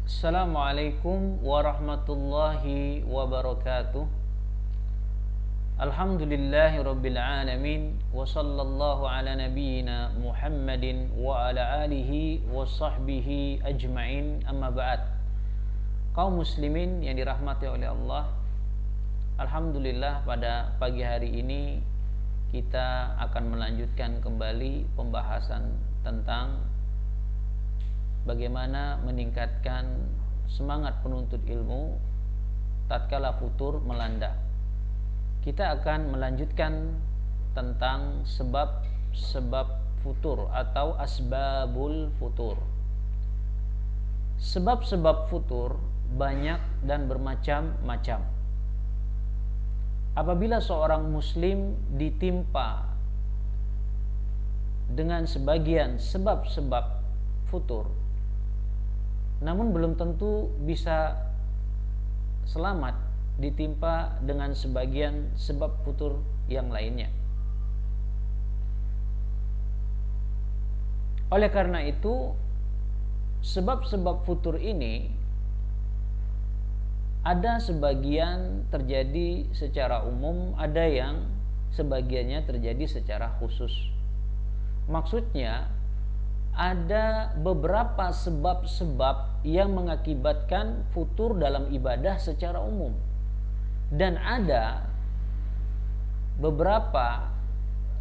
Assalamualaikum warahmatullahi wabarakatuh. Alhamdulillahi rabbil alamin. Wa sallallahu ala nabiyyina Muhammadin wa ala alihi wa sahbihi ajma'in. Amma ba'd. Kaum muslimin yang dirahmati oleh Allah, alhamdulillah pada pagi hari ini kita akan melanjutkan kembali pembahasan tentang bagaimana meningkatkan semangat penuntut ilmu tatkala futur melanda. Kita akan melanjutkan tentang sebab-sebab futur atau asbabul futur. Sebab-sebab futur banyak dan bermacam-macam. Apabila seorang muslim ditimpa dengan sebagian sebab-sebab futur, namun belum tentu bisa selamat ditimpa dengan sebagian sebab futur yang lainnya. Oleh karena itu, sebab-sebab futur ini ada sebagian terjadi secara umum, ada yang sebagiannya terjadi secara khusus. Maksudnya, ada beberapa sebab-sebab yang mengakibatkan futur dalam ibadah secara umum, dan ada beberapa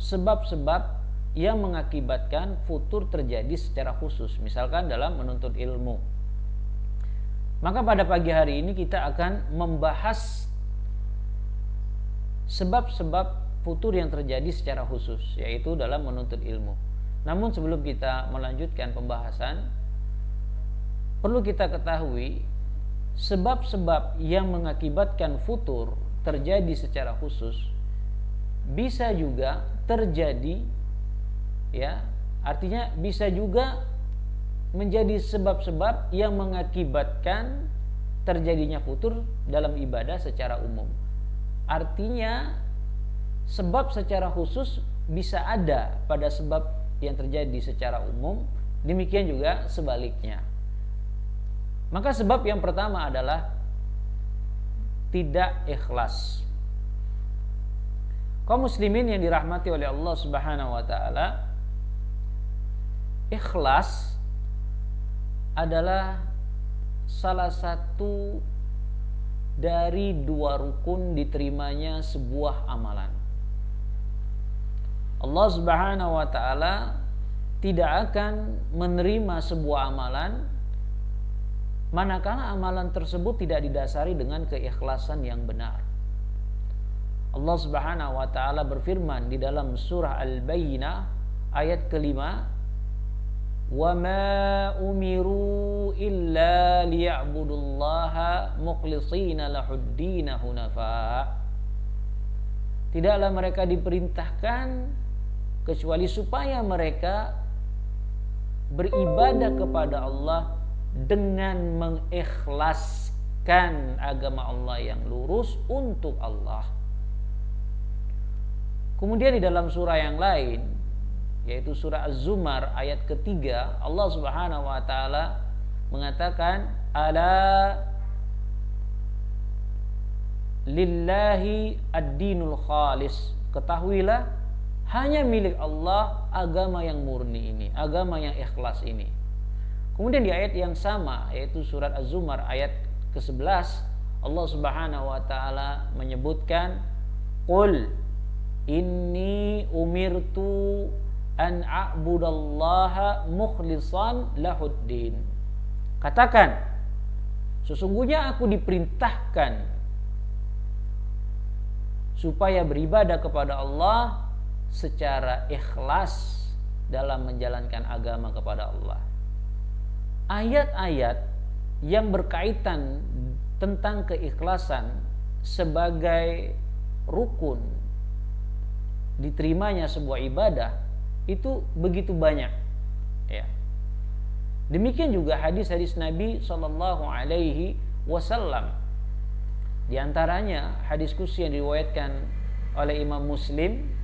sebab-sebab yang mengakibatkan futur terjadi secara khusus, misalkan dalam menuntut ilmu. Maka pada pagi hari ini kita akan membahas sebab-sebab futur yang terjadi secara khusus, yaitu dalam menuntut ilmu. Namun sebelum kita melanjutkan pembahasan, perlu kita ketahui sebab-sebab yang mengakibatkan futur terjadi secara khusus bisa juga terjadi, ya, artinya bisa juga menjadi sebab-sebab yang mengakibatkan terjadinya futur dalam ibadah secara umum. Artinya sebab secara khusus bisa ada pada sebab yang terjadi secara umum, demikian juga sebaliknya. Maka sebab yang pertama adalah tidak ikhlas. Kaum muslimin yang dirahmati oleh Allah Subhanahu wa taala, ikhlas adalah salah satu dari dua rukun diterimanya sebuah amalan. Allah Subhanahu wa taala tidak akan menerima sebuah amalan manakala amalan tersebut tidak didasari dengan keikhlasan yang benar. Allah Subhanahu wa taala berfirman di dalam surah Al-Bayyinah ayat kelima, "Wa ma umiru illa liya'budullaha mukhlishina lahud-din hunafa." Tidaklah mereka diperintahkan kecuali supaya mereka beribadah kepada Allah dengan mengikhlaskan agama Allah yang lurus untuk Allah. Kemudian di dalam surah yang lain, yaitu surah Az-Zumar ayat ketiga, Allah Subhanahu wa taala mengatakan, "Ala lillahi ad-dinul khalis." Ketahuilah, hanya milik Allah agama yang murni ini, agama yang ikhlas ini. Kemudian di ayat yang sama, yaitu surat Az-Zumar ayat ke-11, Allah Subhanahu wa taala menyebutkan, "Qul inni umirtu an a'budallaha mukhlishan lahuddin." Katakan, sesungguhnya aku diperintahkan supaya beribadah kepada Allah secara ikhlas dalam menjalankan agama kepada Allah. Ayat-ayat yang berkaitan tentang keikhlasan sebagai rukun diterimanya sebuah ibadah itu begitu banyak, ya. Demikian juga hadis-hadis Nabi Shallallahu Alaihi Wasallam. Di antaranya hadis qudsi yang diriwayatkan oleh Imam Muslim,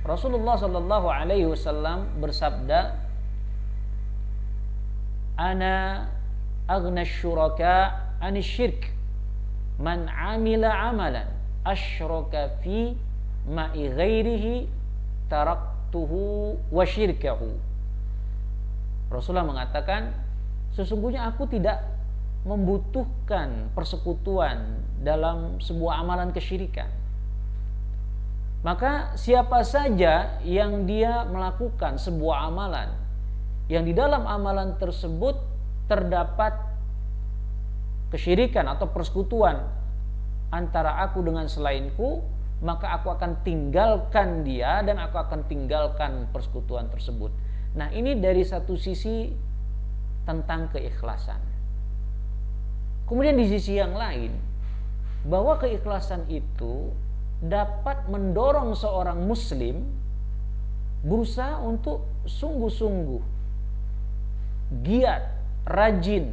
Rasulullah Shallallahu Alaihi Wasallam bersabda, "Ana aghna syuraka anisyirk man amila amalan asyraka fi ma'i ghairihi taraktuhu wa syirkahu. Rasulullah mengatakan, sesungguhnya aku tidak membutuhkan persekutuan dalam sebuah amalan kesyirikan. Maka siapa saja yang dia melakukan sebuah amalan yang di dalam amalan tersebut terdapat kesyirikan atau persekutuan antara aku dengan selainku, maka aku akan tinggalkan dia dan aku akan tinggalkan persekutuan tersebut. Nah, ini dari satu sisi tentang keikhlasan. Kemudian di sisi yang lain, bahwa keikhlasan itu dapat mendorong seorang muslim berusaha untuk sungguh-sungguh, giat, rajin,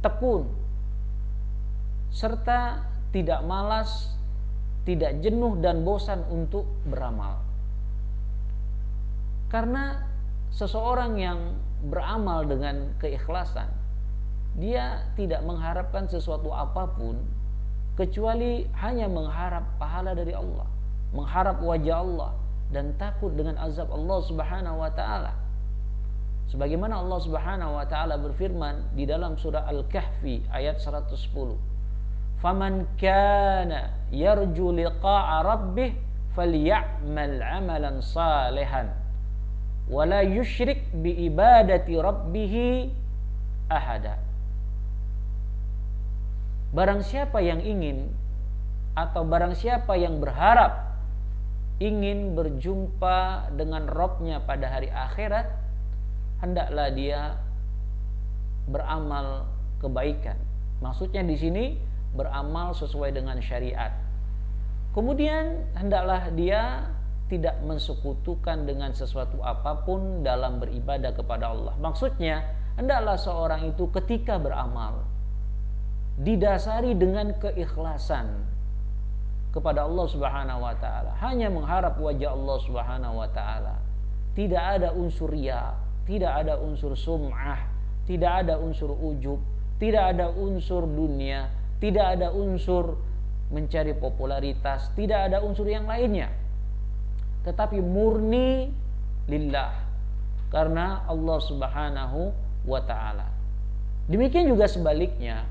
tekun, serta tidak malas, tidak jenuh dan bosan untuk beramal. Karena seseorang yang beramal dengan keikhlasan, dia tidak mengharapkan sesuatu apapun kecuali hanya mengharap pahala dari Allah, mengharap wajah Allah, dan takut dengan azab Allah Subhanahu wa taala. Sebagaimana Allah Subhanahu wa taala berfirman di dalam surah Al-Kahfi ayat 110. Faman kana yarju liqa'a rabbih falyamal 'amalan salihan wa la yusyrik bi ibadati rabbih ahada. Barang siapa yang ingin atau barang siapa yang berharap ingin berjumpa dengan Rabb-nya pada hari akhirat, hendaklah dia beramal kebaikan. Maksudnya di sini beramal sesuai dengan syariat. Kemudian hendaklah dia tidak mensekutukan dengan sesuatu apapun dalam beribadah kepada Allah. Maksudnya hendaklah seorang itu ketika beramal didasari dengan keikhlasan kepada Allah Subhanahu wa taala, hanya mengharap wajah Allah Subhanahu wa taala. Tidak ada unsur riya, tidak ada unsur sum'ah, tidak ada unsur ujub, tidak ada unsur dunia, tidak ada unsur mencari popularitas, tidak ada unsur yang lainnya. Tetapi murni lillah, karena Allah Subhanahu wa taala. Demikian juga sebaliknya,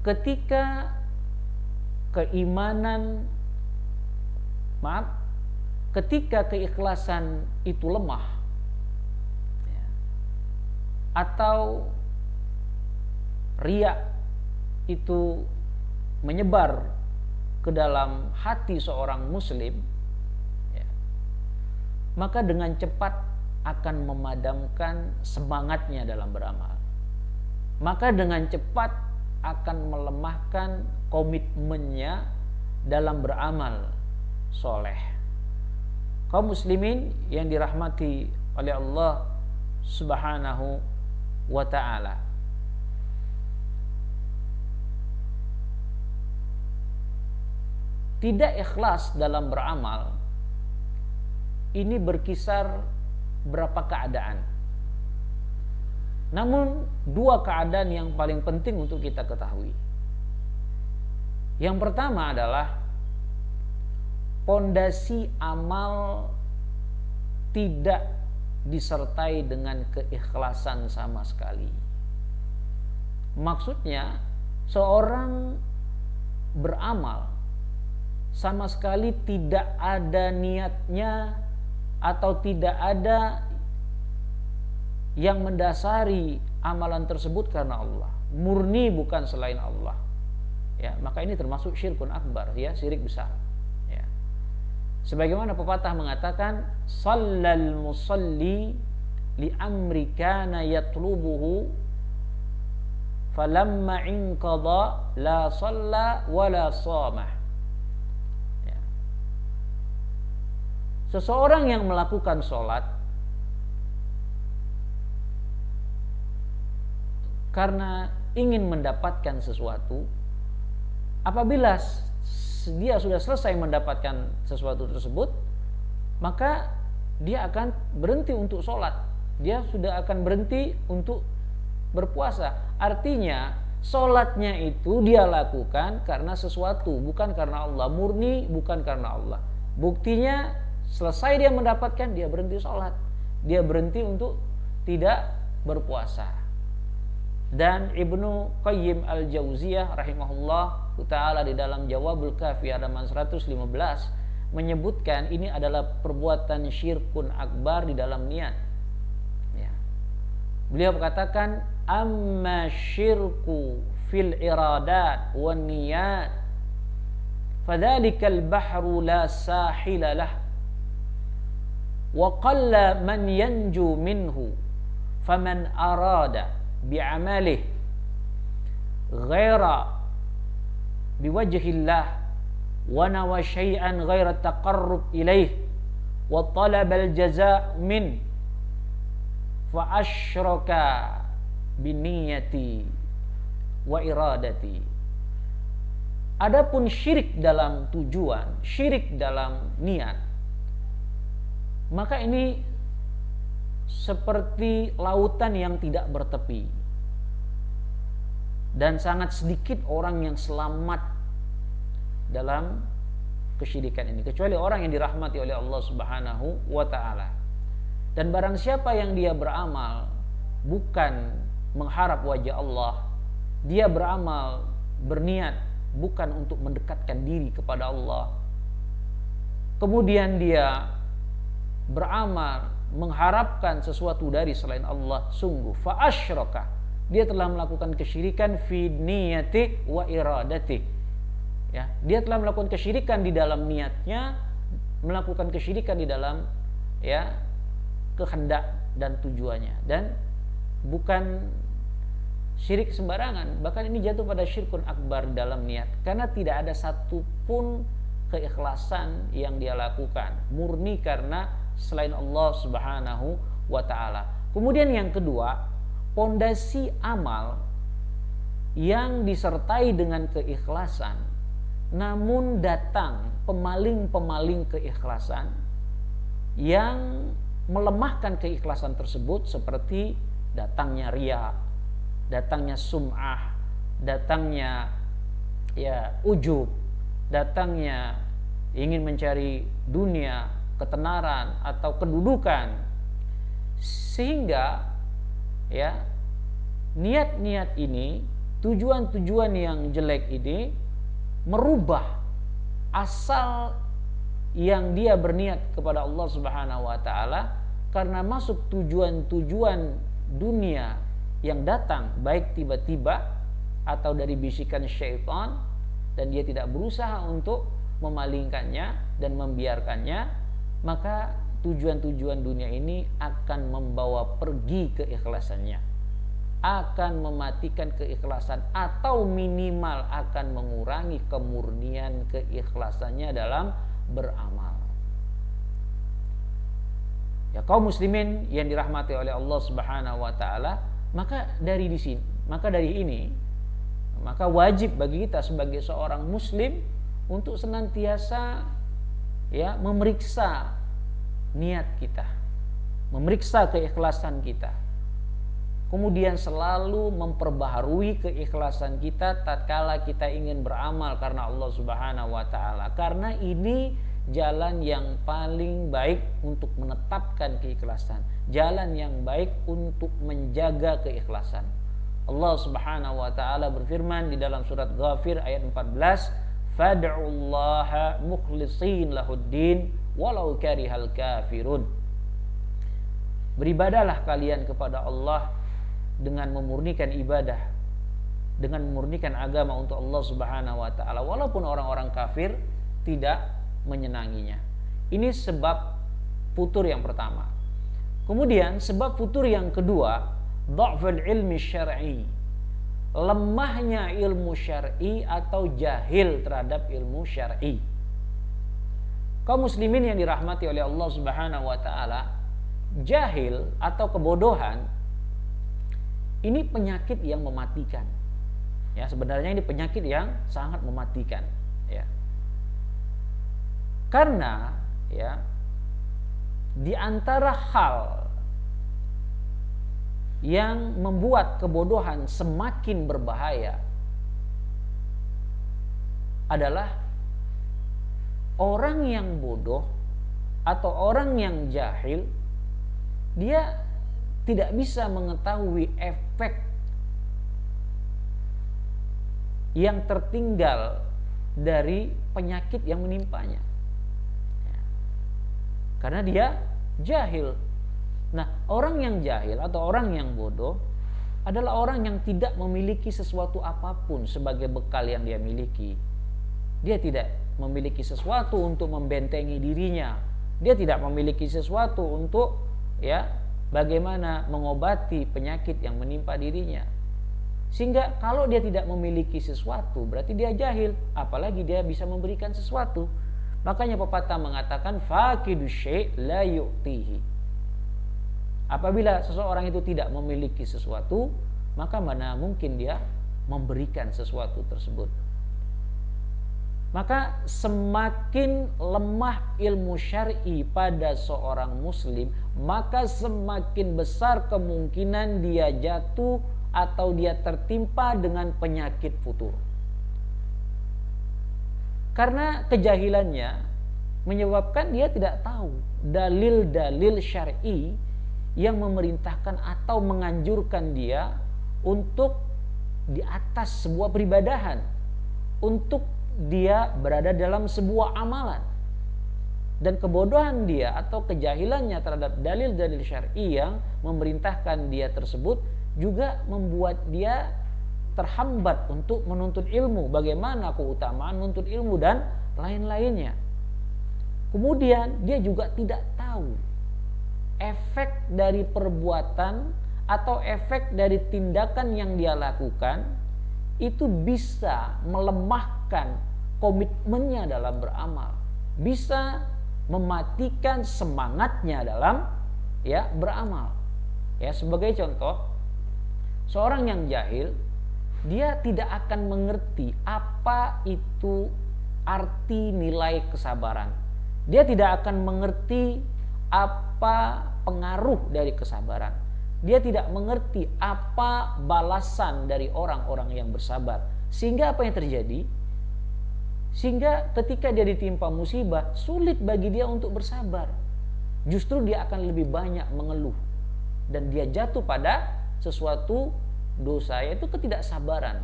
ketika ketika keikhlasan itu lemah, atau riya itu menyebar ke dalam hati seorang muslim, maka dengan cepat akan memadamkan semangatnya dalam beramal. Maka dengan cepat akan melemahkan komitmennya dalam beramal soleh. Kaum muslimin yang dirahmati oleh Allah Subhanahu wa ta'ala, tidak ikhlas dalam beramal ini berkisar berapa keadaan. Namun dua keadaan yang paling penting untuk kita ketahui. Yang pertama adalah pondasi amal tidak disertai dengan keikhlasan sama sekali. Maksudnya seorang beramal sama sekali tidak ada niatnya atau tidak ada yang mendasari amalan tersebut karena Allah, murni bukan selain Allah, ya, maka ini termasuk syirkun akbar, ya, syirik besar, ya. Sebagaimana pepatah mengatakan, shallal musalli li amri kana yatlubuhu falamma inqadha la shalla wa la shamah. Ya. Seseorang yang melakukan sholat karena ingin mendapatkan sesuatu, apabila dia sudah selesai mendapatkan sesuatu tersebut, maka dia akan berhenti untuk sholat. Dia sudah akan berhenti untuk berpuasa. Artinya sholatnya itu dia lakukan karena sesuatu, bukan karena Allah. Murni bukan karena Allah. Buktinya selesai dia mendapatkan, dia berhenti sholat, dia berhenti untuk tidak berpuasa. Dan Ibnu Qayyim al-Jauziyah rahimahullah ta'ala di dalam Jawabul Kafi halaman 115 menyebutkan ini adalah perbuatan syirkun akbar di dalam niat. Ya. Beliau katakan, amma syirku fil iradat wan niyat fadzalikal bahru la sahila lah wa qalla man yanju minhu faman arada bi'amalih ghaira biwajhillah wa nawa syai'an ghaira taqarrub ilaih wa talabal jaza' min fa asyraka biniyati wa iradati. Adapun syirik dalam tujuan, syirik dalam niat, maka ini seperti lautan yang tidak bertepi, dan sangat sedikit orang yang selamat dalam kesyirikan ini, kecuali orang yang dirahmati oleh Allah Subhanahu wa ta'ala. Dan barang siapa yang dia beramal bukan mengharap wajah Allah, dia beramal berniat bukan untuk mendekatkan diri kepada Allah, kemudian dia beramal mengharapkan sesuatu dari selain Allah, sungguh fa asyraka, dia telah melakukan kesyirikan fi niyati wa iradati. Ya, dia telah melakukan kesyirikan di dalam niatnya, melakukan kesyirikan di dalam ya kehendak dan tujuannya, dan bukan syirik sembarangan. Bahkan ini jatuh pada syirkun akbar dalam niat, karena tidak ada satupun keikhlasan yang dia lakukan murni karena selain Allah Subhanahu wa ta'ala. Kemudian yang kedua, pondasi amal yang disertai dengan keikhlasan, namun datang pemaling-pemaling keikhlasan yang melemahkan keikhlasan tersebut, seperti datangnya riya, datangnya sum'ah, datangnya ya ujub, datangnya ingin mencari dunia, ketenaran atau kedudukan, sehingga ya niat-niat ini, tujuan-tujuan yang jelek ini merubah asal yang dia berniat kepada Allah Subhanahu wa ta'ala, karena masuk tujuan-tujuan dunia yang datang baik tiba-tiba atau dari bisikan syaitan, dan dia tidak berusaha untuk memalingkannya dan membiarkannya, maka tujuan-tujuan dunia ini akan membawa pergi keikhlasannya, akan mematikan keikhlasan, atau minimal akan mengurangi kemurnian keikhlasannya dalam beramal. Ya kaum muslimin yang dirahmati oleh Allah Subhanahu wa ta'ala, maka dari ini wajib bagi kita sebagai seorang muslim untuk senantiasa ya memeriksa niat kita, memeriksa keikhlasan kita, kemudian selalu memperbaharui keikhlasan kita tatkala kita ingin beramal karena Allah Subhanahu wa ta'ala, karena ini jalan yang paling baik untuk menetapkan keikhlasan, jalan yang baik untuk menjaga keikhlasan. Allah Subhanahu wa ta'ala berfirman di dalam surat Ghafir ayat 14, fad'ullaha mukhlishin lahuddin walau karihal kafirun. Beribadahlah kalian kepada Allah dengan memurnikan ibadah, dengan memurnikan agama untuk Allah Subhanahu wa ta'ala, walaupun orang-orang kafir tidak menyenanginya. Ini sebab futur yang pertama. Kemudian sebab futur yang kedua, dha'ful ilmi syar'i, lemahnya ilmu syar'i atau jahil terhadap ilmu syar'i. Kaum muslimin yang dirahmati oleh Allah Subhanahu wa ta'ala, jahil atau kebodohan ini penyakit yang mematikan. Ya, sebenarnya ini penyakit yang sangat mematikan, ya. Karena ya di antara hal yang membuat kebodohan semakin berbahaya adalah orang yang bodoh atau orang yang jahil, dia tidak bisa mengetahui efek yang tertinggal dari penyakit yang menimpanya, karena dia jahil. Nah, orang yang jahil atau orang yang bodoh adalah orang yang tidak memiliki sesuatu apapun sebagai bekal yang dia miliki. Dia tidak memiliki sesuatu untuk membentengi dirinya. Dia tidak memiliki sesuatu untuk bagaimana mengobati penyakit yang menimpa dirinya. Sehingga kalau dia tidak memiliki sesuatu, berarti dia jahil, apalagi dia bisa memberikan sesuatu. Makanya pepatah mengatakan faqidu syai' la yu'tihi. Apabila seseorang itu tidak memiliki sesuatu, maka mana mungkin dia memberikan sesuatu tersebut. Maka semakin lemah ilmu syar'i pada seorang muslim, maka semakin besar kemungkinan dia jatuh atau dia tertimpa dengan penyakit futur. Karena kejahilannya menyebabkan dia tidak tahu dalil-dalil syar'i yang memerintahkan atau menganjurkan dia untuk di atas sebuah peribadahan, untuk dia berada dalam sebuah amalan. Dan kebodohan dia atau kejahilannya terhadap dalil-dalil syar'i yang memerintahkan dia tersebut juga membuat dia terhambat untuk menuntut ilmu. Bagaimana keutamaan menuntut ilmu dan lain-lainnya. Kemudian dia juga tidak tahu efek dari perbuatan atau efek dari tindakan yang dia lakukan itu bisa melemahkan komitmennya dalam beramal, bisa mematikan semangatnya dalam beramal. Sebagai contoh, seorang yang jahil, dia tidak akan mengerti apa itu arti nilai kesabaran. Dia tidak akan mengerti apa pengaruh dari kesabaran. Dia tidak mengerti apa balasan dari orang-orang yang bersabar. Sehingga apa yang terjadi? Sehingga ketika dia ditimpa musibah, sulit bagi dia untuk bersabar. Justru dia akan lebih banyak mengeluh. Dan dia jatuh pada sesuatu dosa, yaitu ketidaksabaran.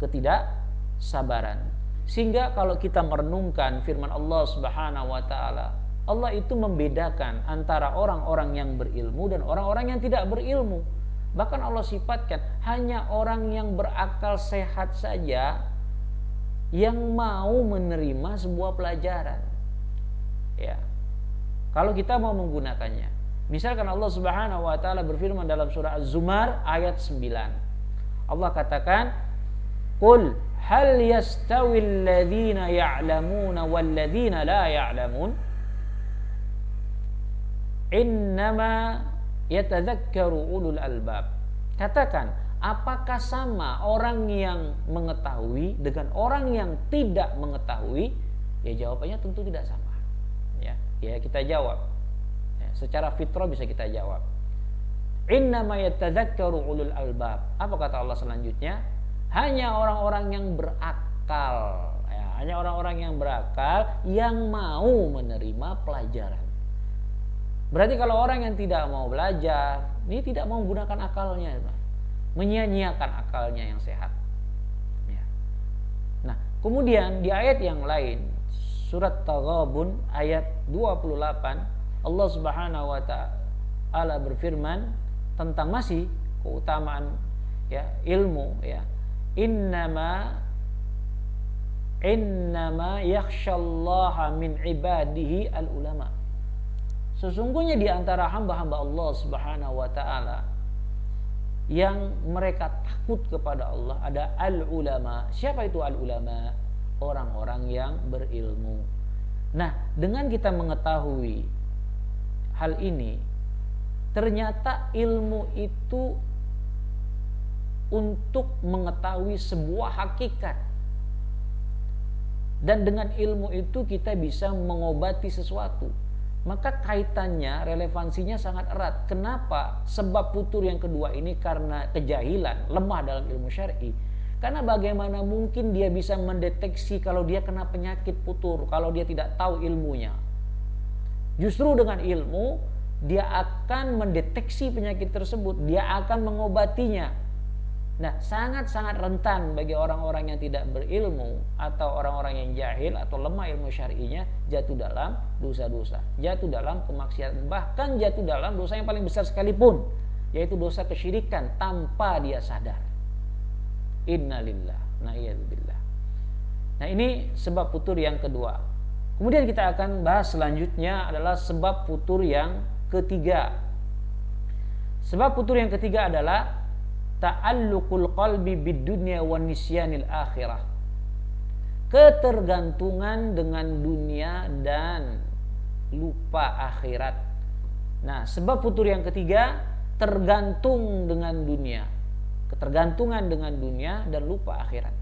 Ketidaksabaran. Sehingga kalau kita merenungkan firman Allah Subhanahu wa taala, Allah itu membedakan antara orang-orang yang berilmu dan orang-orang yang tidak berilmu. Bahkan Allah sifatkan hanya orang yang berakal sehat saja yang mau menerima sebuah pelajaran. Kalau kita mau menggunakannya. Misalkan Allah Subhanahu wa taala berfirman dalam surah Az-Zumar ayat 9. Allah katakan, "Qul hal yastawil ladzina ya'lamuna wal ladzina la ya'lamun? Innama yatadzakkaru ulul albab." Katakan, apakah sama orang yang mengetahui dengan orang yang tidak mengetahui? Jawabannya tentu tidak sama. Kita jawab. Secara fitrah bisa kita jawab. Innama yatadzakkaru ulul albab. Apa kata Allah selanjutnya? Hanya orang-orang yang berakal. Hanya orang-orang yang berakal yang mau menerima pelajaran. Berarti kalau orang yang tidak mau belajar, ini tidak mau menggunakan akalnya, menyia-nyiakan akalnya yang sehat. Nah, kemudian di ayat yang lain, surat Taghabun ayat 28, Allah Subhanahu wa taala berfirman tentang masih keutamaan ilmu. Innama yakhsyallaha min ibadihi al-ulama. Sesungguhnya di antara hamba-hamba Allah Subhanahu wa taala yang mereka takut kepada Allah ada al-ulama. Siapa itu al-ulama? Orang-orang yang berilmu. Nah, dengan kita mengetahui hal ini, ternyata ilmu itu untuk mengetahui sebuah hakikat. Dan dengan ilmu itu kita bisa mengobati sesuatu. maka kaitannya, relevansinya sangat erat. Kenapa? Sebab futur yang kedua ini karena kejahilan, lemah dalam ilmu syar'i. Karena bagaimana mungkin dia bisa mendeteksi kalau dia kena penyakit futur, kalau dia tidak tahu ilmunya. Justru dengan ilmu, dia akan mendeteksi penyakit tersebut, dia akan mengobatinya. Nah, sangat-sangat rentan bagi orang-orang yang tidak berilmu atau orang-orang yang jahil atau lemah ilmu syar'inya jatuh dalam dosa-dosa, jatuh dalam kemaksiatan, bahkan jatuh dalam dosa yang paling besar sekalipun, yaitu dosa kesyirikan tanpa dia sadar. Innalillah, na'iyadzubillah. Nah, ini sebab futur yang kedua. Kemudian kita akan bahas selanjutnya adalah sebab futur yang ketiga. Sebab futur yang ketiga adalah ta'alluqul qalbi bid-dunya wa nisyanil akhirah. Ketergantungan dengan dunia dan lupa akhirat. Nah, sebab futur yang ketiga tergantung dengan dunia. Ketergantungan dengan dunia dan lupa akhirat.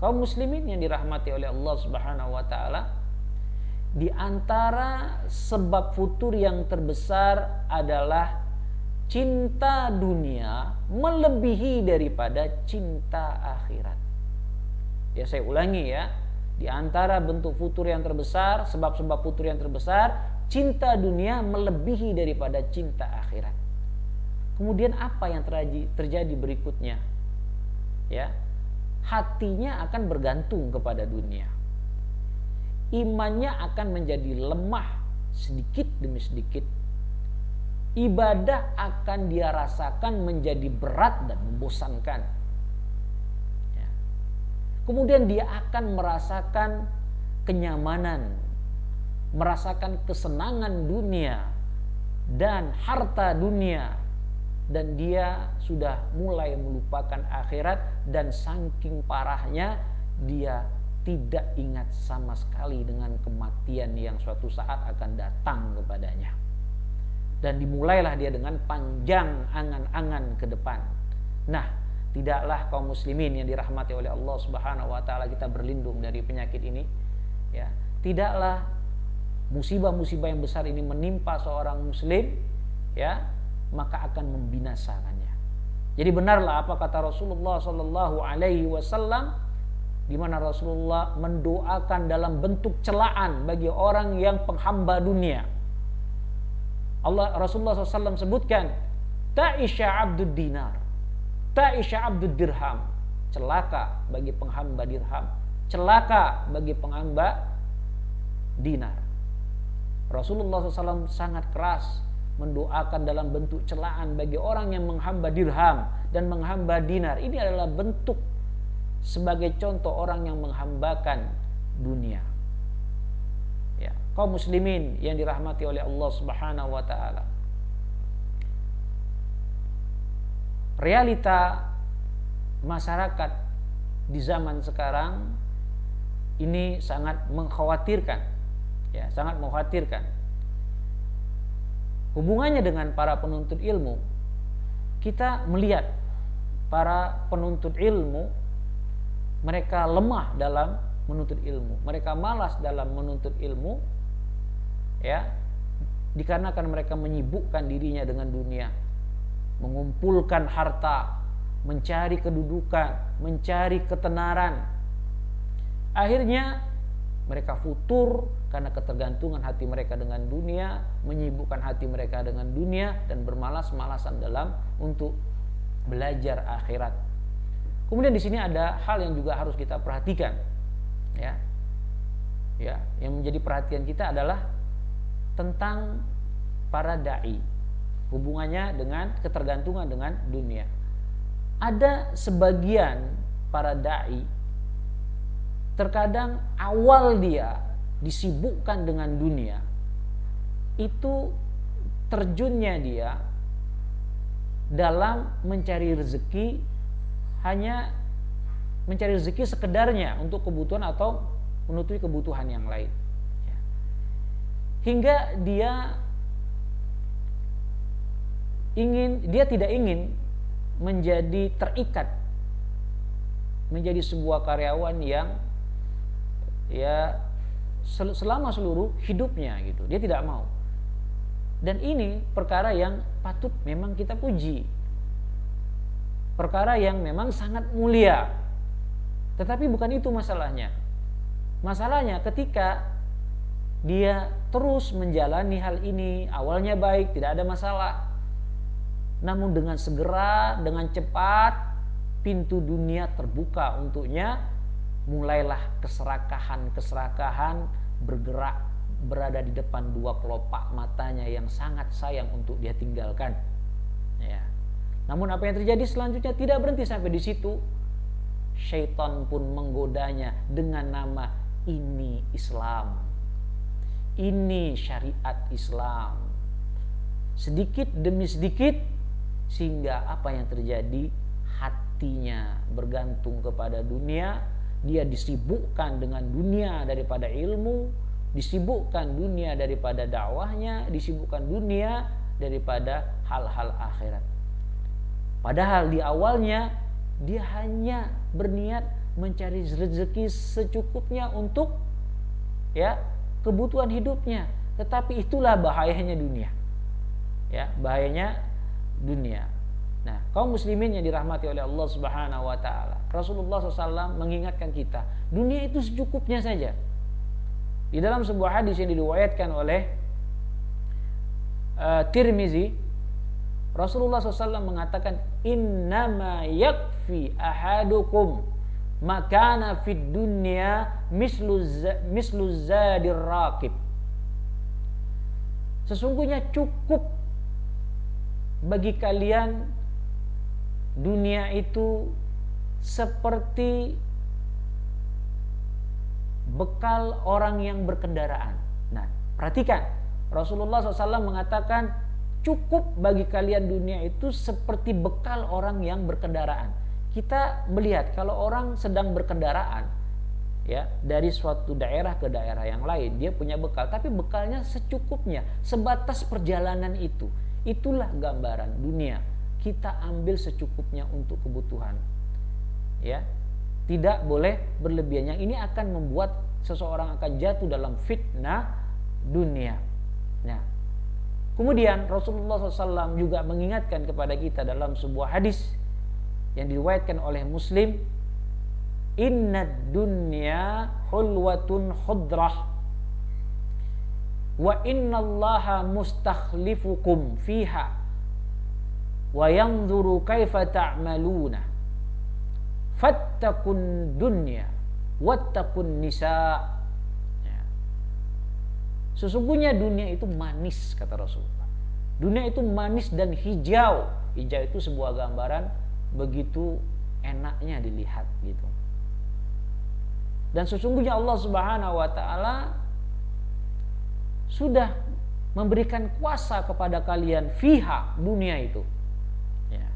Kaum muslimin yang dirahmati oleh Allah Subhanahu wa taala, di antara sebab futur yang terbesar adalah cinta dunia melebihi daripada cinta akhirat. Ya, saya ulangi ya. Di antara bentuk futur yang terbesar, sebab-sebab futur yang terbesar, cinta dunia melebihi daripada cinta akhirat. Kemudian apa yang terjadi berikutnya? Ya. Hatinya akan bergantung kepada dunia. Imannya akan menjadi lemah sedikit demi sedikit. Ibadah akan dia rasakan menjadi berat dan membosankan. Ya. Kemudian dia akan merasakan kenyamanan, merasakan kesenangan dunia dan harta dunia, dan dia sudah mulai melupakan akhirat, dan saking parahnya dia tidak ingat sama sekali dengan kematian yang suatu saat akan datang kepadanya. Dan dimulailah dia dengan panjang angan-angan ke depan. Nah, tidaklah kaum muslimin yang dirahmati oleh Allah Subhanahu wa taala, kita berlindung dari penyakit ini, ya. Tidaklah musibah-musibah yang besar ini menimpa seorang muslim, ya, maka akan membinasakannya. Jadi benarlah apa kata Rasulullah sallallahu alaihi wasallam, di mana Rasulullah mendoakan dalam bentuk celaan bagi orang yang penghamba dunia. Rasulullah SAW sebutkan, ta'isha abdud dinar, ta'isha abdud dirham, celaka bagi penghamba dirham, celaka bagi penghamba dinar. Rasulullah SAW sangat keras mendoakan dalam bentuk celaan bagi orang yang menghamba dirham dan menghamba dinar. Ini adalah bentuk sebagai contoh orang yang menghambakan dunia. Ya, kaum muslimin yang dirahmati oleh Allah Subhanahu wa taala. Realita masyarakat di zaman sekarang ini sangat mengkhawatirkan. Ya, sangat mengkhawatirkan. Hubungannya dengan para penuntut ilmu, kita melihat para penuntut ilmu, mereka lemah dalam menuntut ilmu, mereka malas dalam menuntut ilmu, ya, dikarenakan mereka menyibukkan dirinya dengan dunia, mengumpulkan harta, mencari kedudukan, mencari ketenaran. Akhirnya mereka futur karena ketergantungan hati mereka dengan dunia, menyibukkan hati mereka dengan dunia, dan bermalas-malasan dalam untuk belajar akhirat. Kemudian di sini ada hal yang juga harus kita perhatikan, ya, yang menjadi perhatian kita adalah tentang para dai, hubungannya dengan ketergantungan dengan dunia. Ada sebagian para dai terkadang awal dia disibukkan dengan dunia, itu terjunnya dia dalam mencari rezeki, hanya mencari rezeki sekedarnya untuk kebutuhan atau menutupi kebutuhan yang lain, hingga dia tidak ingin menjadi terikat menjadi sebuah karyawan yang selama seluruh hidupnya gitu. Dia tidak mau. Dan ini perkara yang patut memang kita puji, perkara yang memang sangat mulia. Tetapi bukan itu masalahnya. Masalahnya ketika dia terus menjalani hal ini, awalnya baik, tidak ada masalah, namun dengan segera, dengan cepat pintu dunia terbuka untuknya, mulailah keserakahan bergerak, berada di depan dua kelopak matanya yang sangat sayang untuk dia tinggalkan. Ya. Namun apa yang terjadi selanjutnya tidak berhenti sampai di situ. Syaitan pun menggodanya dengan nama ini Islam, ini syariat Islam, sedikit demi sedikit, sehingga apa yang terjadi, hatinya bergantung kepada dunia. Dia disibukkan dengan dunia daripada ilmu, disibukkan dunia daripada dakwahnya, disibukkan dunia daripada hal-hal akhirat. Padahal di awalnya dia hanya berniat mencari rezeki secukupnya untuk kebutuhan hidupnya. Tetapi itulah bahayanya dunia. Ya, bahayanya dunia. Nah, kaum muslimin yang dirahmati oleh Allah Subhanahu wa taala, Rasulullah SAW mengingatkan kita, dunia itu secukupnya saja. Di dalam sebuah hadis yang diriwayatkan oleh Tirmizi, Rasulullah SAW mengatakan, innama yakfi ahadukum makana fid dunya mislu zadir raqib. Sesungguhnya cukup bagi kalian dunia itu seperti bekal orang yang berkendaraan. Nah, perhatikan, Rasulullah SAW mengatakan cukup bagi kalian dunia itu seperti bekal orang yang berkendaraan. Kita melihat kalau orang sedang berkendaraan, ya, dari suatu daerah ke daerah yang lain, dia punya bekal, tapi bekalnya secukupnya, sebatas perjalanan itu. Itulah gambaran dunia. Kita ambil secukupnya untuk kebutuhan, ya, tidak boleh berlebihan. Yang ini akan membuat seseorang akan jatuh dalam fitnah dunia. Nah, kemudian Rasulullah SAW juga mengingatkan kepada kita dalam sebuah hadis yang diriwayatkan oleh Muslim, innad dunya hulwatun khudrah wa innallaha mustakhlifukum fiha wa yanzuru kaifa ta'maluna fattakun dunya wattakun nisa. Sesungguhnya dunia itu manis, kata Rasulullah. Dunia itu manis dan hijau. Hijau itu sebuah gambaran begitu enaknya dilihat gitu. Dan sesungguhnya Allah Subhanahu wa taala sudah memberikan kuasa kepada kalian fiha, dunia itu. Ya.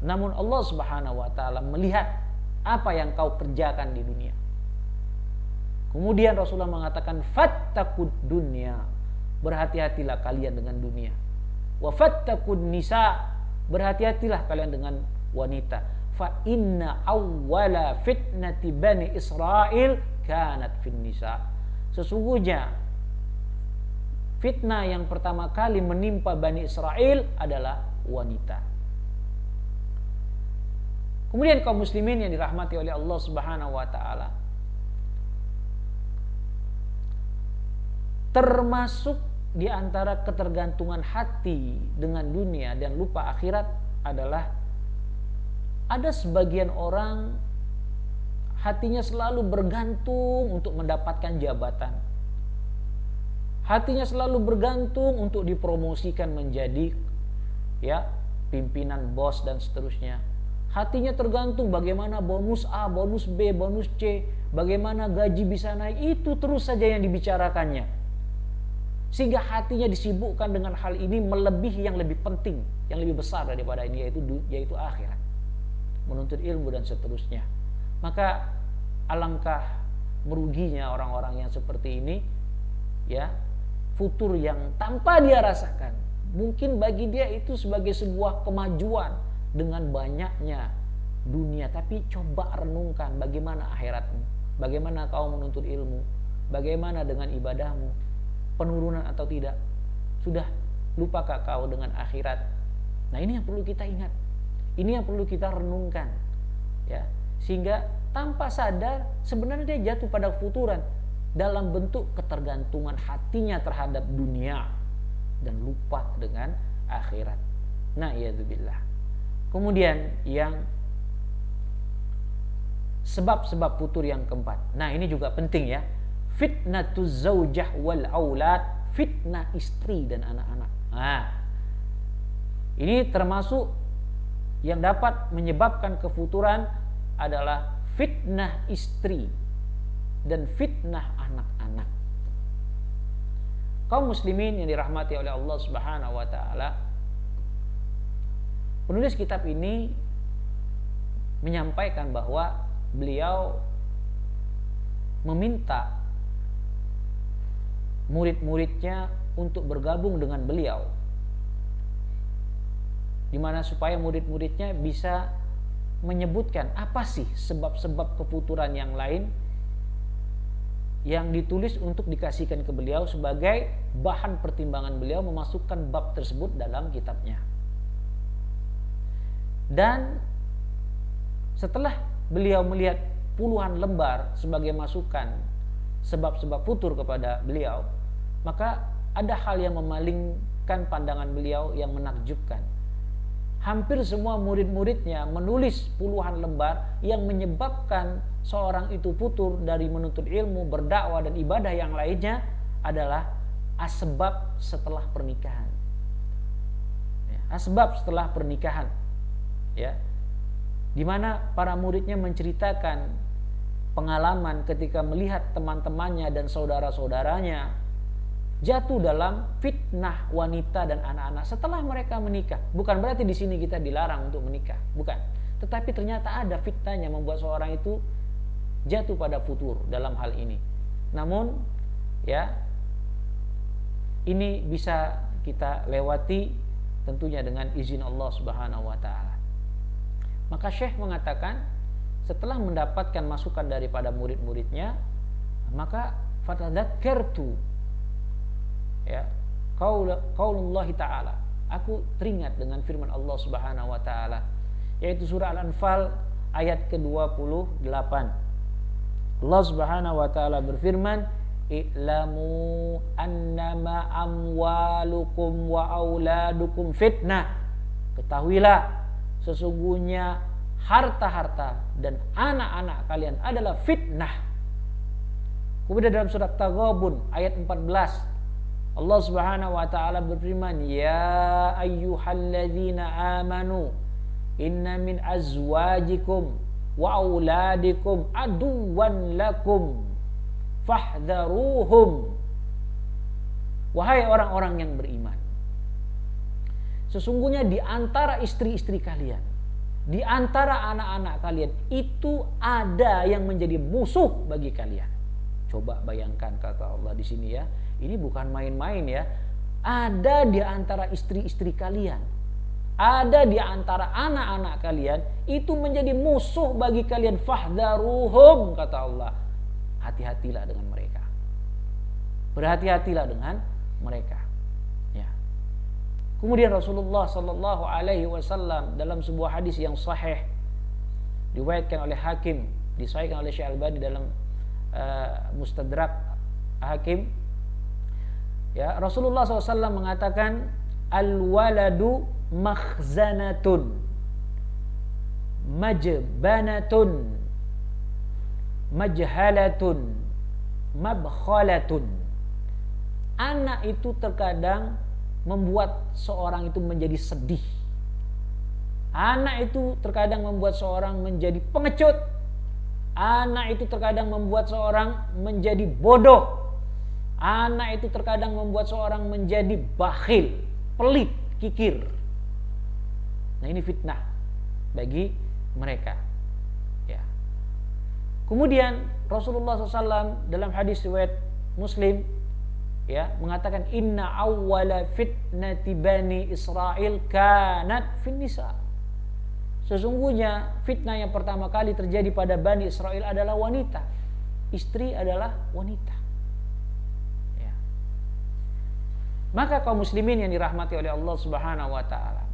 Namun Allah Subhanahu wa taala melihat apa yang kau kerjakan di dunia. Kemudian Rasulullah mengatakan fattaqud dunya, berhati-hatilah kalian dengan dunia. Wa fattaqud nisa, berhati-hatilah kalian dengan wanita. Fa inna awwala fitnati bani Israil kanat fin nisa. Sesungguhnya fitnah yang pertama kali menimpa Bani Israel adalah wanita. Kemudian kaum muslimin yang dirahmati oleh Allah Subhanahu wa taala, termasuk di antara ketergantungan hati dengan dunia dan lupa akhirat adalah ada sebagian orang hatinya selalu bergantung untuk mendapatkan jabatan. Hatinya selalu bergantung untuk dipromosikan menjadi pimpinan, bos dan seterusnya. Hatinya tergantung bagaimana bonus A, bonus B, bonus C, bagaimana gaji bisa naik, itu terus saja yang dibicarakannya. Sehingga hatinya disibukkan dengan hal ini melebihi yang lebih penting, yang lebih besar daripada ini, yaitu akhirat, menuntut ilmu dan seterusnya. Maka alangkah meruginya orang-orang yang seperti ini, ya, futur yang tanpa dia rasakan. Mungkin bagi dia itu sebagai sebuah kemajuan dengan banyaknya dunia, tapi coba renungkan bagaimana akhiratmu, bagaimana kau menuntut ilmu, bagaimana dengan ibadahmu. penurunan atau tidak? Sudah lupakah kau dengan akhirat? Nah, ini yang perlu kita ingat. Ini yang perlu kita renungkan. Ya, sehingga tanpa sadar sebenarnya dia jatuh pada kefuturan dalam bentuk ketergantungan hatinya terhadap dunia dan lupa dengan akhirat. Nah, iyadzubillah. Kemudian yang sebab-sebab futur yang keempat. Nah, ini juga penting ya. Fitnatuz zaujah wal aulad, fitnah istri dan anak-anak. Nah, ini termasuk yang dapat menyebabkan kefuturan adalah fitnah istri dan fitnah anak-anak. Kaum muslimin yang dirahmati oleh Allah Subhanahu wa taala, penulis kitab ini menyampaikan bahwa beliau meminta murid-muridnya untuk bergabung dengan beliau, di mana supaya murid-muridnya bisa menyebutkan apa sih sebab-sebab kefuturan yang lain yang ditulis untuk dikasihkan ke beliau sebagai bahan pertimbangan beliau memasukkan bab tersebut dalam kitabnya. Dan setelah beliau melihat puluhan lembar sebagai masukan sebab-sebab futur kepada beliau, maka ada hal yang memalingkan pandangan beliau yang menakjubkan. Hampir semua murid-muridnya menulis puluhan lembar yang menyebabkan seorang itu putur dari menuntut ilmu, berdakwah dan ibadah yang lainnya adalah asbab setelah pernikahan. Asbab setelah pernikahan, ya, di mana para muridnya menceritakan pengalaman ketika melihat teman-temannya dan saudara-saudaranya jatuh dalam fitnah wanita dan anak-anak setelah mereka menikah. Bukan berarti di sini kita dilarang untuk menikah, bukan. Tetapi ternyata ada fitnahnya membuat seorang itu jatuh pada futur dalam hal ini. Namun, ya, ini bisa kita lewati tentunya dengan izin Allah Subhanahu wa taala. Maka Syekh mengatakan setelah mendapatkan masukan daripada murid-muridnya, maka fatadzakkartu, ya, qaulullah ta'ala, aku teringat dengan firman Allah Subhanahu wa taala, yaitu surah Al-Anfal ayat ke-28. Allah Subhanahu wa taala berfirman, "I'lamu annama amwalukum wa auladukum fitnah." Ketahuilah sesungguhnya harta-harta dan anak-anak kalian adalah fitnah. Kemudian dalam surat Taghabun ayat 14, Allah Subhanahu wa taala berfirman, "Ya ayyuhalladzina amanu inna min azwajikum wa auladikum aduwwan lakum fahdharuhum." Wahai orang-orang yang beriman, sesungguhnya di antara istri-istri kalian, di antara anak-anak kalian itu ada yang menjadi musuh bagi kalian. Coba bayangkan kata Allah di sini ya. Ini bukan main-main ya. Ada di antara istri-istri kalian, ada di antara anak-anak kalian itu menjadi musuh bagi kalian. Fahdharuhum, kata Allah. Hati-hatilah dengan mereka. Berhati-hatilah dengan mereka. Ya. Kemudian Rasulullah sallallahu alaihi wasallam dalam sebuah hadis yang sahih diriwayatkan oleh Hakim, disahihkan oleh Syekh Albani dalam Mustadrak Hakim, ya, Rasulullah SAW mengatakan, al-waladu makhzanatun majbanatun majhalatun mabkhalatun. Anak itu terkadang membuat seorang itu menjadi sedih. Anak itu terkadang membuat seorang menjadi pengecut. Anak itu terkadang membuat seorang menjadi bodoh. Anak itu terkadang membuat seorang menjadi bakhil, pelit, kikir. Nah, ini fitnah bagi mereka. Ya. Kemudian Rasulullah SAW dalam hadis riwayat Muslim, ya, mengatakan, inna awwala fitnati bani Israel kanat fin nisa. Sesungguhnya fitnah yang pertama kali terjadi pada Bani Israel adalah wanita. Istri adalah wanita. Ya. Maka kaum muslimin yang dirahmati oleh Allah Subhanahu wa taala,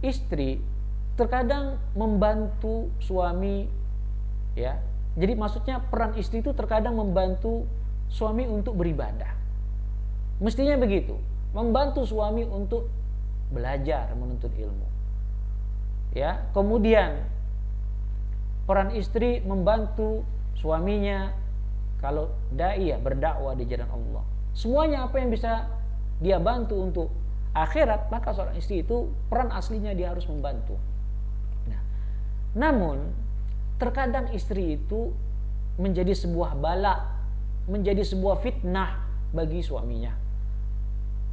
istri terkadang membantu suami, ya. Jadi maksudnya peran istri itu terkadang membantu suami untuk beribadah. Mestinya begitu, membantu suami untuk belajar menuntut ilmu. Ya, kemudian peran istri membantu suaminya kalau dai, berdakwah di jalan Allah. Semuanya apa yang bisa dia bantu untuk akhirat, maka seorang istri itu peran aslinya dia harus membantu. Nah, namun terkadang istri itu menjadi sebuah bala, menjadi sebuah fitnah bagi suaminya.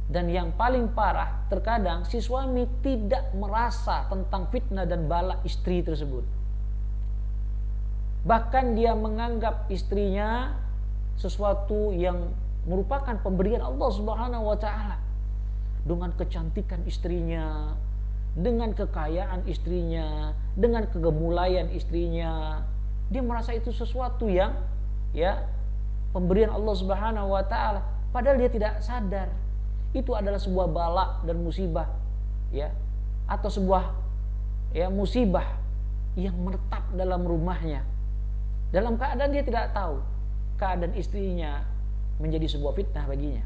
Dan yang paling parah, terkadang si suami tidak merasa tentang fitnah dan bala istri tersebut. Bahkan dia menganggap istrinya sesuatu yang merupakan pemberian Allah Subhanahu wa taala. Dengan kecantikan istrinya, dengan kekayaan istrinya, dengan kegemulayan istrinya, dia merasa itu sesuatu yang pemberian Allah Subhanahu wa taala, padahal dia tidak sadar itu adalah sebuah bala dan musibah, atau sebuah musibah yang menetap dalam rumahnya. Dalam keadaan dia tidak tahu, keadaan istrinya menjadi sebuah fitnah baginya.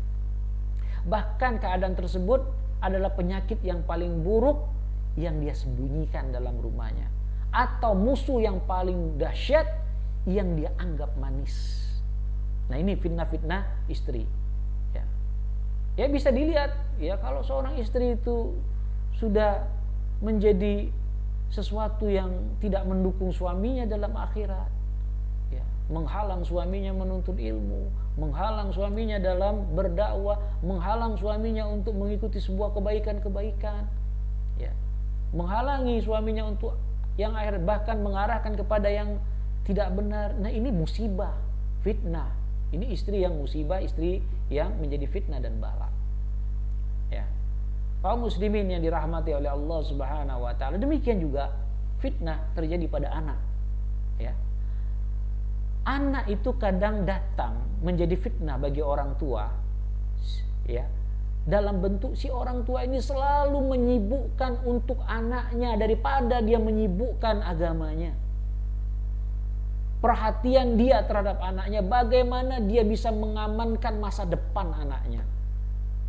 Bahkan keadaan tersebut adalah penyakit yang paling buruk yang dia sembunyikan dalam rumahnya, atau musuh yang paling dahsyat yang dia anggap manis. Nah, ini fitnah-fitnah istri. Ya bisa dilihat, kalau seorang istri itu sudah menjadi sesuatu yang tidak mendukung suaminya dalam akhirat, menghalang suaminya menuntut ilmu, menghalang suaminya dalam berdakwah, menghalang suaminya untuk mengikuti sebuah kebaikan-kebaikan, menghalangi suaminya untuk yang akhir, bahkan mengarahkan kepada yang tidak benar. Nah, ini musibah, fitnah. Ini istri yang musibah, istri yang menjadi fitnah dan bala. Kaum muslimin yang dirahmati oleh Allah Subhanahu wa taala, demikian juga fitnah terjadi pada anak. Anak itu kadang datang menjadi fitnah bagi orang tua, dalam bentuk si orang tua ini selalu menyibukkan untuk anaknya daripada dia menyibukkan agamanya. Perhatian dia terhadap anaknya, bagaimana dia bisa mengamankan masa depan anaknya.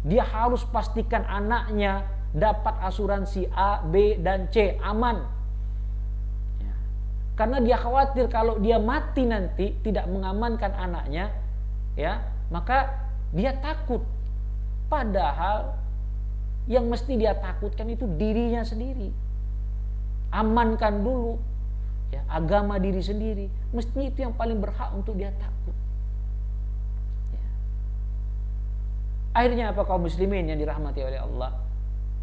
Dia harus pastikan anaknya dapat asuransi A, B, dan C, aman. Karena dia khawatir kalau dia mati nanti tidak mengamankan anaknya, maka dia takut. Padahal yang mesti dia takutkan itu dirinya sendiri. Amankan dulu agama diri sendiri. Mestinya itu yang paling berhak untuk dia takut. Akhirnya apa kaum muslimin yang dirahmati oleh Allah?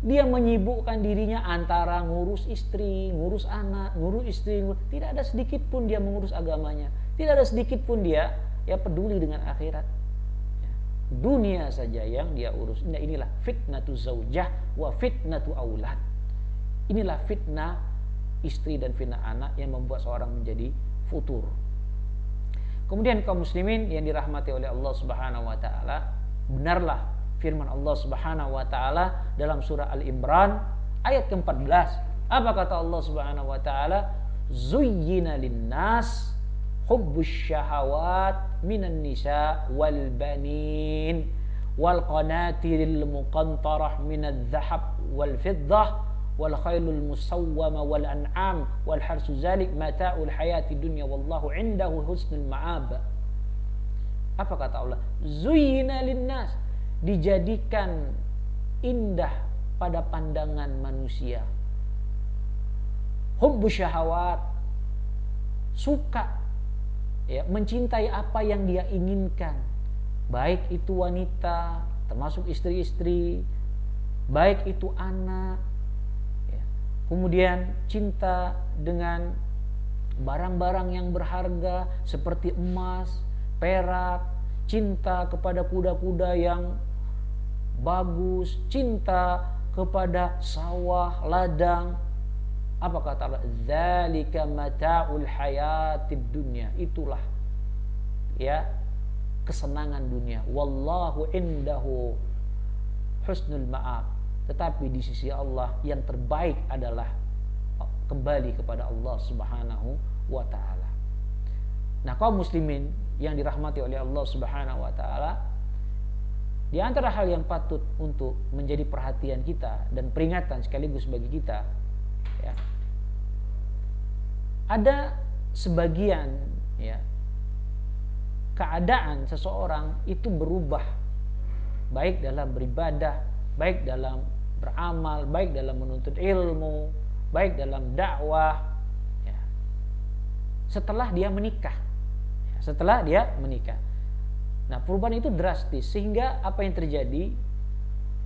Dia menyibukkan dirinya antara ngurus istri, ngurus anak, ngurus istri. Tidak ada sedikit pun dia mengurus agamanya. Tidak ada sedikit pun dia peduli dengan akhirat. Dunia saja yang dia urus. Nah, inilah fitnatu zaujah wa fitnatu aulad. Inilah fitnah istri dan fitnah anak yang membuat seorang menjadi futur. Kemudian kaum muslimin yang dirahmati oleh Allah Subhanahu wa taala, benarlah firman Allah Subhanahu wa taala dalam surah Al-Imran ayat ke-14. Apa kata Allah Subhanahu wa taala? Zuyyina lin-nas hubbus syahawat minan nisa wal banin wal qanatiril muqantarah minadh dhahab wal fiddah wal khailul musawwama wal an'am wal harsu zalik mata'ul hayati dunya wallahu indahu husnul ma'ab. Apa kata Allah? Zuyyina linnas, dijadikan indah pada pandangan manusia. Hubbu syahawat, suka mencintai apa yang dia inginkan, baik itu wanita termasuk istri-istri, baik itu anak, kemudian cinta dengan barang-barang yang berharga seperti emas, perak, cinta kepada kuda-kuda yang bagus, cinta kepada sawah, ladang. Apa kata Allah? Dzalika mata'ul hayatid dunya. Itulah kesenangan dunia. Wallahu indahu husnul ma'ab. Tetapi di sisi Allah yang terbaik adalah kembali kepada Allah Subhanahu wa taala. Nah, kaum muslimin yang dirahmati oleh Allah Subhanahu wa taala, di antara hal yang patut untuk menjadi perhatian kita dan peringatan sekaligus bagi kita, ya, ada sebagian, ya, keadaan seseorang itu berubah, baik dalam beribadah, baik dalam beramal, baik dalam menuntut ilmu, baik dalam dakwah, ya, setelah dia menikah. Setelah dia menikah. Nah, perubahan itu drastis sehingga apa yang terjadi,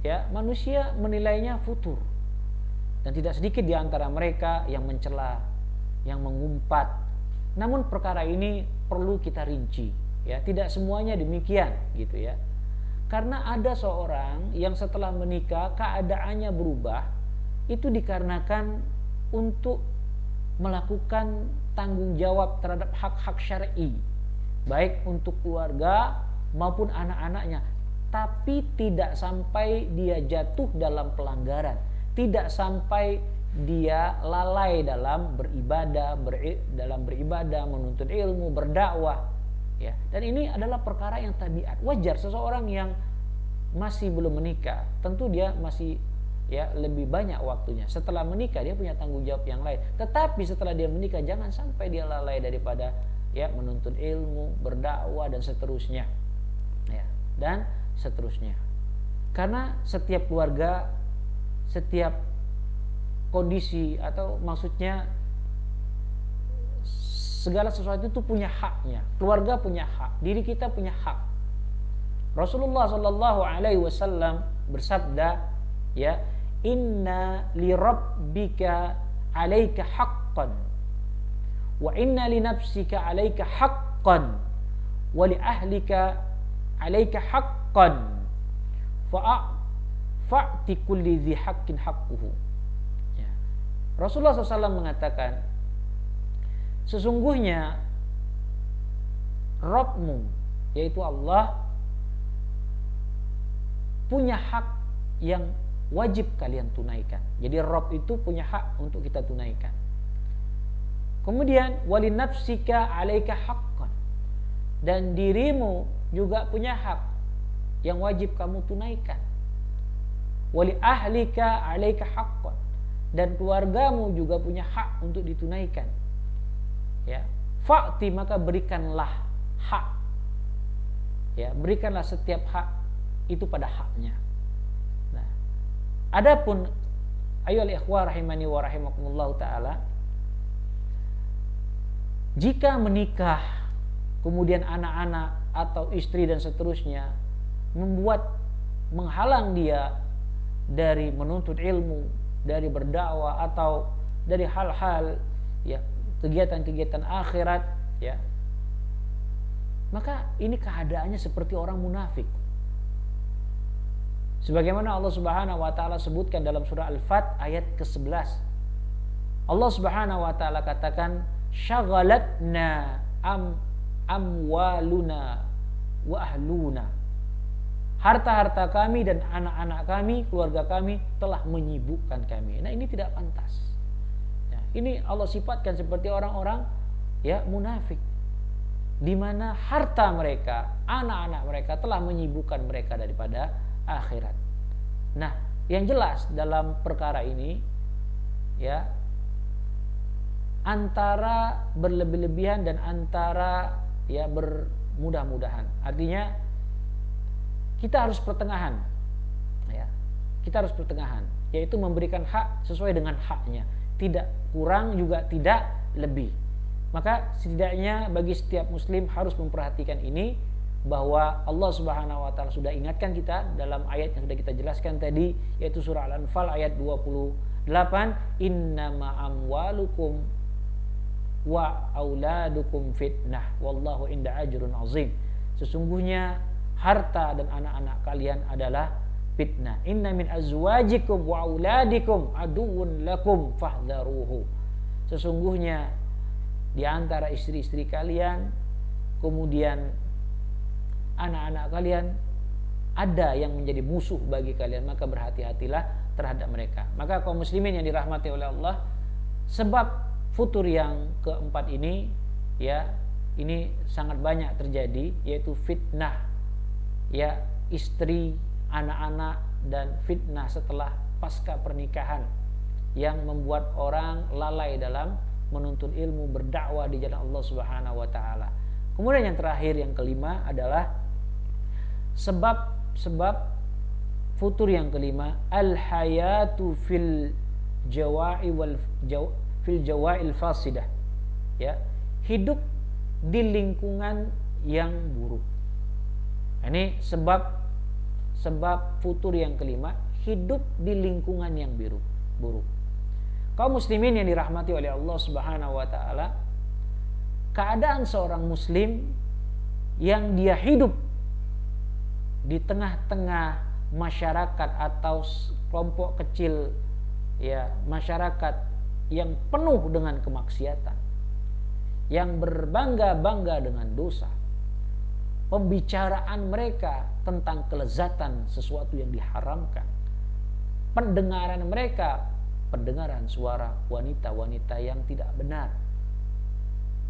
ya, manusia menilainya futur. Dan tidak sedikit di antara mereka yang mencela, yang mengumpat. Namun perkara ini perlu kita rinci, ya. Tidak semuanya demikian, gitu ya. Karena ada seorang yang setelah menikah keadaannya berubah, itu dikarenakan untuk melakukan tanggung jawab terhadap hak-hak syar'i, baik untuk keluarga maupun anak-anaknya, tapi tidak sampai dia jatuh dalam pelanggaran, tidak sampai dia lalai dalam beribadah, menuntut ilmu, berdakwah, ya. Dan ini adalah perkara yang tabiat, wajar. Seseorang yang masih belum menikah, tentu dia masih, ya, lebih banyak waktunya. Setelah menikah dia punya tanggung jawab yang lain. Tetapi setelah dia menikah jangan sampai dia lalai daripada, ya, menuntut ilmu, berdakwah dan seterusnya, ya, dan seterusnya. Karena setiap keluarga, setiap kondisi, atau maksudnya segala sesuatu itu punya haknya. Keluarga punya hak, diri kita punya hak. Rasulullah Shallallahu Alaihi Wasallam bersabda, ya, inna li rabbika alaika haqqan wa inna li nafsika alaika haqqan wa li ahlika alaika haqqan fa'ti kulli dhi haqqin haqquhu. Ya. Rasulullah SAW mengatakan, sesungguhnya Rabbmu, yaitu Allah, punya hak yang wajib kalian tunaikan. Jadi Rabb itu punya hak untuk kita tunaikan. Kemudian wali nafsika alaika haqqan, dan dirimu juga punya hak yang wajib kamu tunaikan. Wali ahlika alaika haqqan, dan keluargamu juga punya hak untuk ditunaikan. Ya, fa'ti, maka berikanlah hak. Ya, berikanlah setiap hak itu pada haknya. Nah, adapun ayyuhal ikhwah rahimani wa rahimakumullah taala, jika menikah kemudian anak-anak atau istri dan seterusnya menghalang dia dari menuntut ilmu, dari berdakwah, atau dari hal-hal, ya, kegiatan-kegiatan akhirat, ya, maka ini keadaannya seperti orang munafik. Sebagaimana Allah Subhanahu wa taala sebutkan dalam surah Al-Fat ayat ke-11. Allah Subhanahu wa taala katakan, syaghalatna amwaluna wa ahluna. Harta-harta kami dan anak-anak kami, keluarga kami telah menyibukkan kami. Nah, ini tidak pantas. Ya, ini Allah sifatkan seperti orang-orang, ya, munafik, di mana harta mereka, anak-anak mereka telah menyibukkan mereka daripada akhirat. Nah, yang jelas dalam perkara ini, ya, antara berlebih-lebihan dan antara, ya, bermudah-mudahan. Artinya kita harus pertengahan, ya. Kita harus pertengahan, yaitu memberikan hak sesuai dengan haknya, tidak kurang juga tidak lebih. Maka setidaknya bagi setiap muslim harus memperhatikan ini, bahwa Allah Subhanahu wa taala sudah ingatkan kita dalam ayat yang sudah kita jelaskan tadi, yaitu surah Al-Anfal ayat 28, innama amwalukum wa auladukum fitnah wallahu inda ajrun azim. Sesungguhnya harta dan anak-anak kalian adalah fitnah. Inna min azwajikum wa auladikum aduwwun lakum fahdharuhu. Sesungguhnya di antara istri-istri kalian, kemudian anak-anak kalian ada yang menjadi musuh bagi kalian, maka berhati-hatilah terhadap mereka. Maka kaum muslimin yang dirahmati oleh Allah, sebab futur yang keempat ini, ya, ini sangat banyak terjadi, yaitu fitnah, ya, istri, anak-anak, dan fitnah setelah pasca pernikahan yang membuat orang lalai dalam menuntut ilmu, berdakwah di jalan Allah Subhanahu wa taala. Kemudian yang terakhir, yang kelima adalah sebab futur yang kelima, al-hayatu fil jawa'il fasidah, ya, hidup di lingkungan yang buruk. Ini sebab futur yang kelima, hidup di lingkungan yang buruk. Kaum muslimin yang dirahmati oleh Allah Subhanahu wa taala, keadaan seorang muslim yang dia hidup di tengah-tengah masyarakat atau kelompok kecil, ya, masyarakat yang penuh dengan kemaksiatan, yang berbangga-bangga dengan dosa, pembicaraan mereka tentang kelezatan sesuatu yang diharamkan, pendengaran mereka pendengaran suara wanita-wanita yang tidak benar,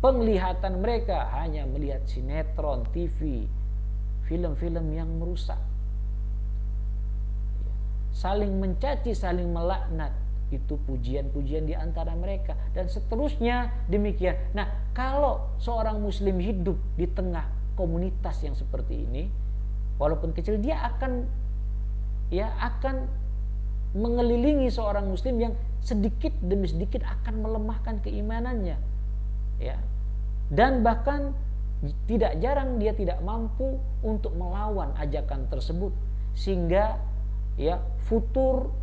penglihatan mereka hanya melihat sinetron, TV, film-film yang merusak, saling mencaci, saling melaknat, itu pujian-pujian di antara mereka, dan seterusnya demikian. Nah, kalau seorang muslim hidup di tengah komunitas yang seperti ini, walaupun kecil, dia akan mengelilingi seorang muslim yang sedikit demi sedikit akan melemahkan keimanannya, ya, dan bahkan tidak jarang dia tidak mampu untuk melawan ajakan tersebut, sehingga, ya, futur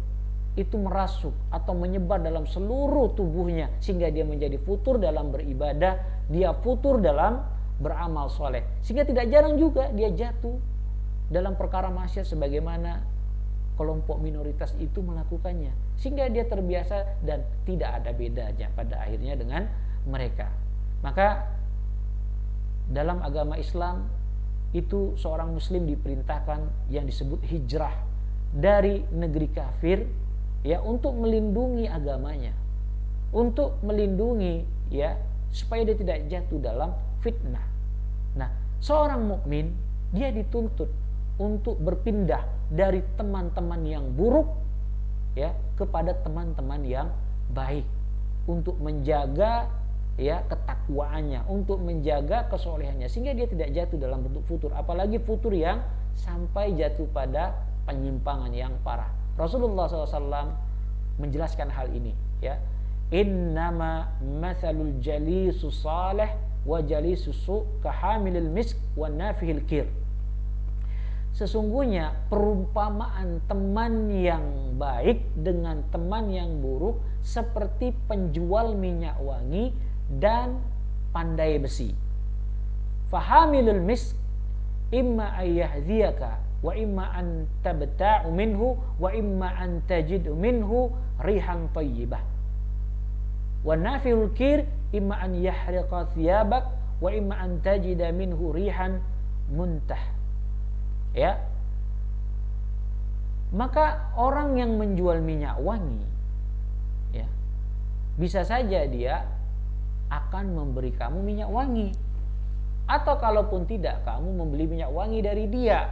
itu merasuk atau menyebar dalam seluruh tubuhnya, sehingga dia menjadi futur dalam beribadah, dia futur dalam beramal soleh, sehingga tidak jarang juga dia jatuh dalam perkara maksiat sebagaimana kelompok minoritas itu melakukannya, sehingga dia terbiasa dan tidak ada bedanya pada akhirnya dengan mereka. Maka dalam agama Islam itu seorang muslim diperintahkan yang disebut hijrah dari negeri kafir, ya, untuk melindungi agamanya, untuk melindungi, ya, supaya dia tidak jatuh dalam fitnah. Nah, seorang mukmin dia dituntut untuk berpindah dari teman-teman yang buruk, ya, kepada teman-teman yang baik, untuk menjaga, ya, ketakwaannya, untuk menjaga kesolehannya, sehingga dia tidak jatuh dalam bentuk futur, apalagi futur yang sampai jatuh pada penyimpangan yang parah. Rasulullah SAW menjelaskan hal ini, ya, innama mathalul jalisus salih wa jalisus su kahamilil misk wa nafihil kir. Sesungguhnya perumpamaan teman yang baik dengan teman yang buruk seperti penjual minyak wangi dan pandai besi. Fahamilul misk imma ayyahdziyaka wa imma an tabta'u minhu wa imma an tajidu minhu rihan thayyibah. Wa nafihul kir imma an yahriqa thiyabak wa imma an tajida minhu rihan muntah. Ya, maka orang yang menjual minyak wangi, ya, bisa saja dia akan memberi kamu minyak wangi, atau kalaupun tidak, kamu membeli minyak wangi dari dia,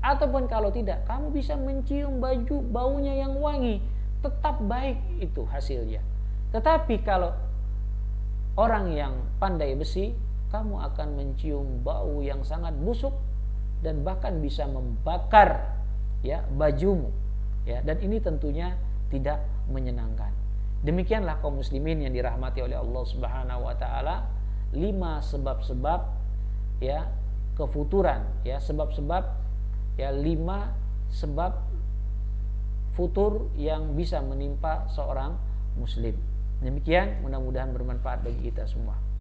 ataupun kalau tidak, kamu bisa mencium baunya yang wangi, tetap baik itu hasilnya. Tetapi kalau orang yang pandai besi, kamu akan mencium bau yang sangat busuk dan bahkan bisa membakar, ya, bajumu, ya, dan ini tentunya tidak menyenangkan. Demikianlah kaum muslimin yang dirahmati oleh Allah Subhanahu wa taala, 5 sebab-sebab, ya, kefuturan, ya, sebab-sebab, ya, 5 sebab futur yang bisa menimpa seorang muslim. Demikian, mudah-mudahan bermanfaat bagi kita semua.